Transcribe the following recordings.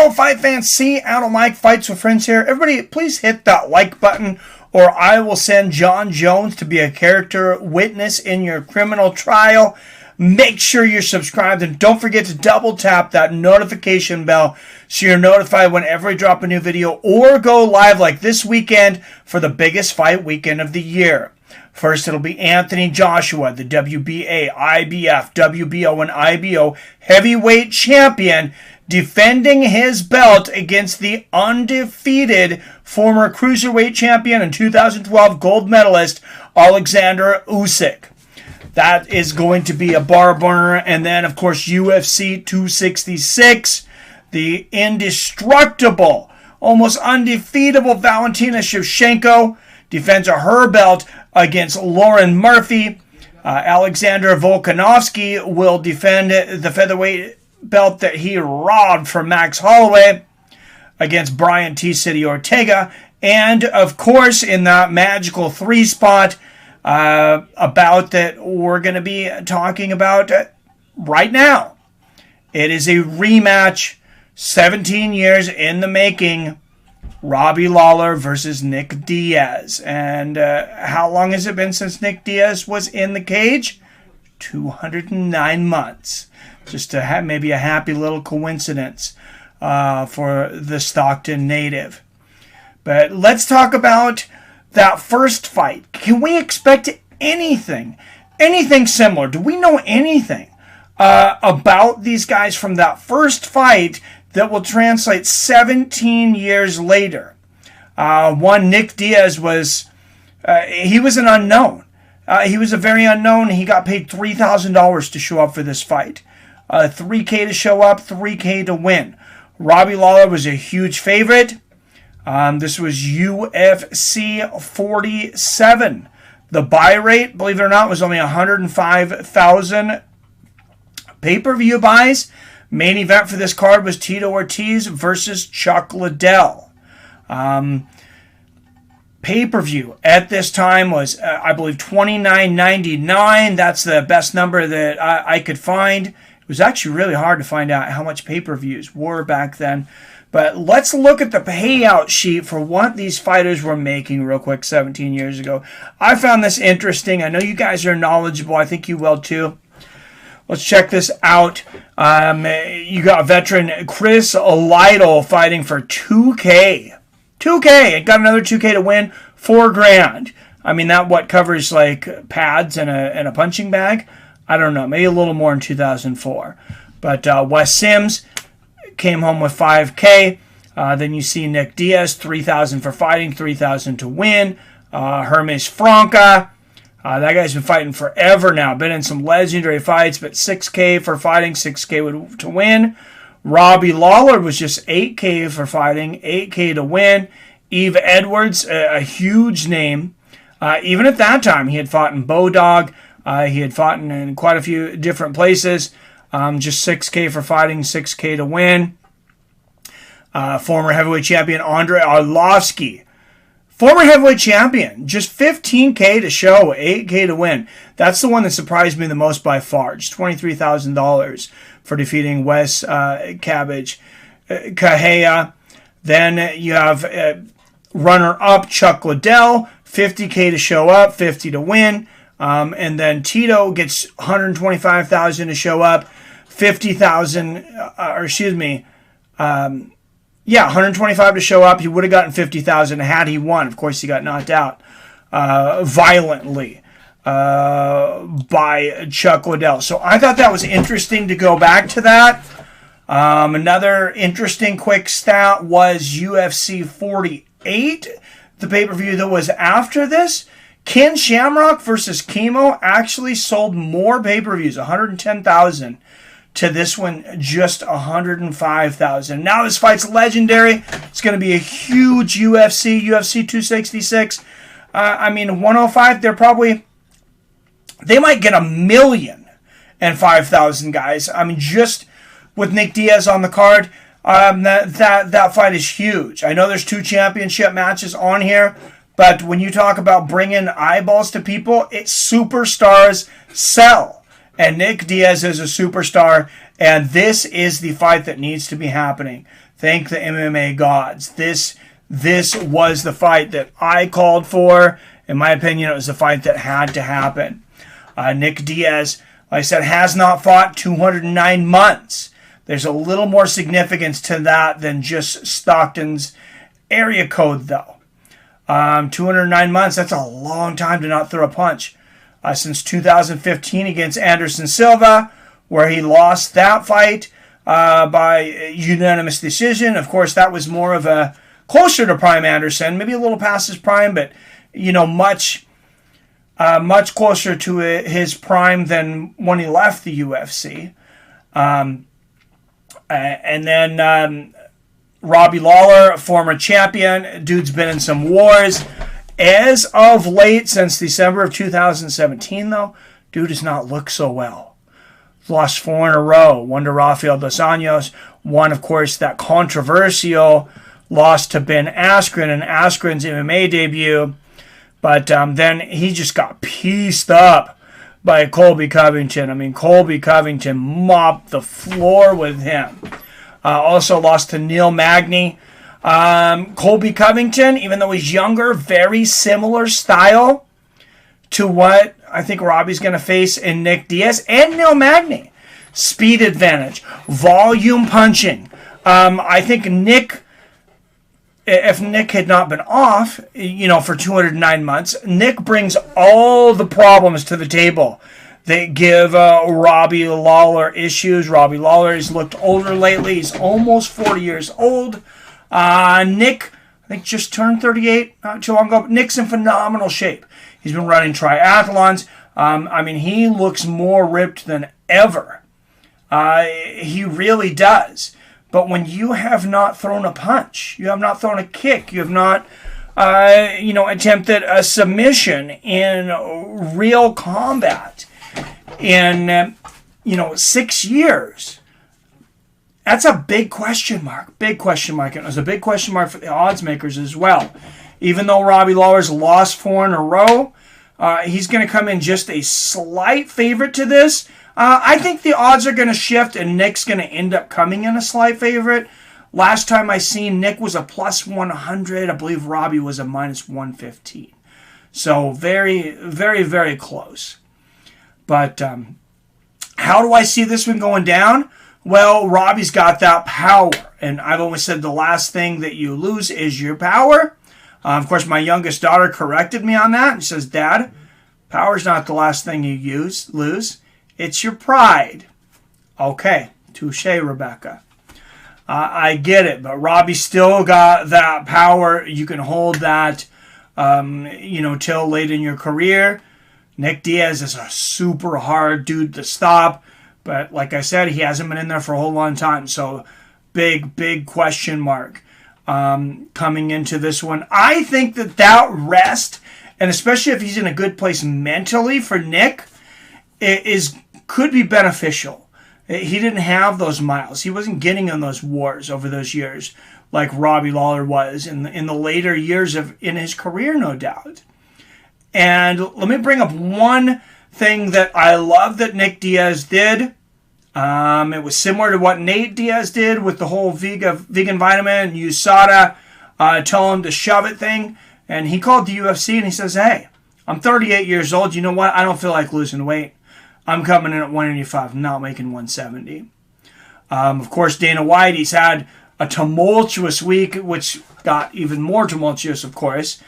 fellow fight fans, Seattle Mike Fights with Friends here. Everybody, please hit that like button, or I will send John Jones to be a character witness in your criminal trial. Make sure you're subscribed, and don't forget to double tap that notification bell so you're notified whenever I drop a new video or go live like this weekend for the biggest fight weekend of the year. First, it'll be Anthony Joshua, the WBA, IBF, WBO, and IBO heavyweight champion, defending his belt against the undefeated former cruiserweight champion and 2012 gold medalist, Alexander Usyk. That is going to be a bar burner. And then, of course, UFC 266, the indestructible, almost undefeatable Valentina Shevchenko defends her belt against Lauren Murphy. Alexander Volkanovski will defend the featherweight belt that he robbed from Max Holloway against Brian T. City Ortega. And, of course, in that magical 3 spot, a bout that we're going to be talking about right now. It is a rematch, 17 years in the making. Robbie Lawler versus Nick Diaz. And how long has it been since Nick Diaz was in the cage? 209 months. Just to have maybe a happy little coincidence for the Stockton native. But let's talk about that first fight. Can we expect anything similar? Do we know anything about these guys from that first fight that will translate 17 years later? Nick Diaz was, he was an unknown. He was a very unknown. He got paid $3,000 to show up for this fight. $3K to show up, $3K to win. Robbie Lawler was a huge favorite. This was UFC 47. The buy rate, believe it or not, was only 105,000 pay-per-view buys. Main event for this card was Tito Ortiz versus Chuck Liddell. Pay-per-view at this time was, I believe, $29.99. That's the best number that I could find. It was actually really hard to find out how much pay-per-views were back then. But let's look at the payout sheet for what these fighters were making real quick 17 years ago. I found this interesting. I know you guys are knowledgeable. I think you will too. Let's check this out. You got veteran Chris Liddell fighting for $2K. $2K. Got another $2K to win. $4,000. I mean, that what covers like pads and a punching bag? I don't know. Maybe a little more in 2004. But Wes Sims came home with $5K. Then you see Nick Diaz, $3,000 for fighting, $3,000 to win. Hermes Franca. That guy's been fighting forever now. Been in some legendary fights, but $6K for fighting, $6K to win. Robbie Lawler was just $8K for fighting, $8K to win. Eve Edwards, a huge name. Even at that time, he had fought in Bodog. He had fought in quite a few different places. Just $6K for fighting, $6K to win. Former heavyweight champion Andrei Arlovsky. Former heavyweight champion, just $15K to show, $8K to win. That's the one that surprised me the most by far. Just $23,000 for defeating Wes Cabbage Kahea. Then you have runner-up Chuck Liddell, $50K to show up, $50 to win. And then Tito gets $125,000 to show up, $125 to show up. He would have gotten $50,000 had he won. Of course, he got knocked out violently by Chuck Liddell. So I thought that was interesting to go back to that. Another interesting quick stat was UFC 48, the pay-per-view that was after this. Ken Shamrock versus Chemo actually sold more pay-per-views, 110,000, to this one just 105,000. Now this fight's legendary. It's going to be a huge UFC 266. 105, they might get 1,005,000 guys. I mean, just with Nick Diaz on the card, that fight is huge. I know there's 2 championship matches on here, but when you talk about bringing eyeballs to people, superstars sell. And Nick Diaz is a superstar, And this is the fight that needs to be happening. Thank the MMA gods. This was the fight that I called for. In my opinion, it was the fight that had to happen. Nick Diaz, like I said, has not fought 209 months. There's a little more significance to that than just Stockton's area code, though. 209 months, that's a long time to not throw a punch. Since 2015 against Anderson Silva, where he lost that fight by unanimous decision. Of course, that was more of a closer to prime Anderson, maybe a little past his prime, but much closer to his prime than when he left the UFC. And then Robbie Lawler, former champion, dude's been in some wars. As of late, since December of 2017, though, dude does not look so well. Lost 4 in a row. One to Rafael Dos Anjos. One, of course, that controversial loss to Ben Askren in Askren's MMA debut. But then he just got pieced up by Colby Covington. I mean, Colby Covington mopped the floor with him. Also lost to Neil Magny. Colby Covington, even though he's younger, very similar style to what I think Robbie's going to face in Nick Diaz and Neil Magny. Speed advantage, volume punching. I think if Nick had not been off, for 209 months, Nick brings all the problems to the table that give Robbie Lawler issues. Robbie Lawler has looked older lately. He's almost 40 years old. Nick, I think, just turned 38 not too long ago. But Nick's in phenomenal shape. He's been running triathlons. He looks more ripped than ever. He really does. But when you have not thrown a punch, you have not thrown a kick, you have not, attempted a submission in real combat in, 6 years, that's a big question mark. Big question mark. And it was a big question mark for the odds makers as well. Even though Robbie Lawler's lost 4 in a row, he's going to come in just a slight favorite to this. I think the odds are going to shift and Nick's going to end up coming in a slight favorite. Last time I seen Nick was a plus 100. I believe Robbie was a minus 115. So very, very, very close. But how do I see this one going down? Well, Robbie's got that power. And I've always said the last thing that you lose is your power. Of course, my youngest daughter corrected me on that and says, Dad, power's not the last thing you lose. It's your pride. Okay, touche, Rebecca. I get it, but Robbie still got that power. You can hold that, till late in your career. Nick Diaz is a super hard dude to stop, but like I said, he hasn't been in there for a whole long time. So, big question mark coming into this one. I think that rest, and especially if he's in a good place mentally for Nick, could be beneficial. He didn't have those miles. He wasn't getting in those wars over those years like Robbie Lawler was in the later years in his career, no doubt. And let me bring up one thing that I love that Nick Diaz did. It was similar to what Nate Diaz did with the whole vegan vitamin and USADA tell him to shove it thing. And he called the UFC and he says, hey, I'm 38 years old. You know what? I don't feel like losing weight. I'm coming in at 185. I'm not making 170. Of course, Dana White, he's had a tumultuous week, which got even more tumultuous, of course,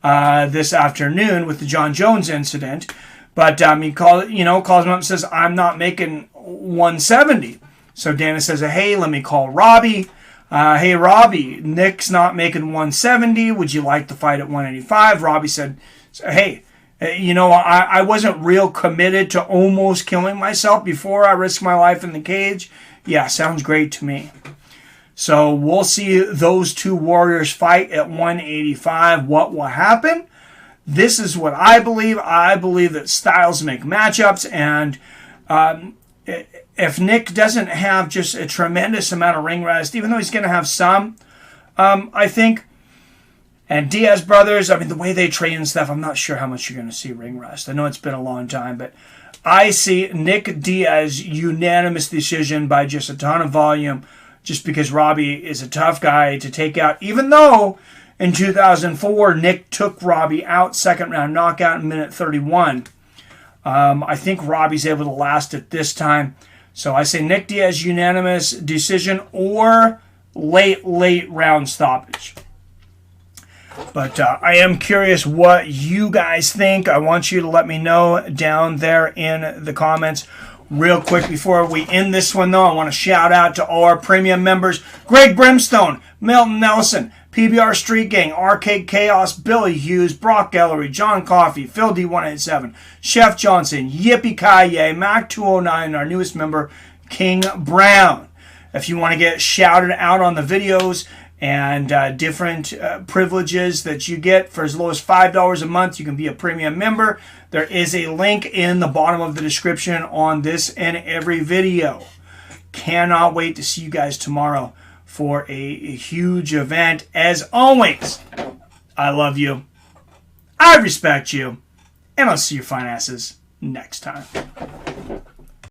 this afternoon with the John Jones incident. But he calls him up and says, I'm not making 170. So Dana says, hey, let me call Robbie. Hey, Robbie, Nick's not making 170. Would you like to fight at 185? Robbie said, hey, I wasn't real committed to almost killing myself before I risked my life in the cage. Yeah, sounds great to me. So we'll see those two warriors fight at 185. What will happen? This is what I believe. I believe that styles make matchups. And if Nick doesn't have just a tremendous amount of ring rest, even though he's going to have some, I think, and Diaz brothers, the way they train and stuff, I'm not sure how much you're going to see ring rest. I know it's been a long time, but I see Nick Diaz unanimous decision by just a ton of volume, just because Robbie is a tough guy to take out, even though in 2004 Nick took Robbie out, second round knockout in minute 31. I think Robbie's able to last it this time. So I say Nick Diaz unanimous decision or late round stoppage. But I am curious what you guys think. I want you to let me know down there in the comments. Real quick before we end this one, though, I want to shout out to all our premium members. Greg Brimstone, Milton Nelson, PBR Street Gang, Arcade Chaos, Billy Hughes, Brock Ellery, John Coffey, Phil D187, Chef Johnson, Yippee Kaye, Mac209, our newest member, King Brown. If you want to get shouted out on the videos and different privileges that you get for as low as $5 a month, you can be a premium member. There is a link in the bottom of the description on this and every video. Cannot wait to see you guys tomorrow for a huge event. As always, I love you, I respect you, and I'll see you fine asses next time.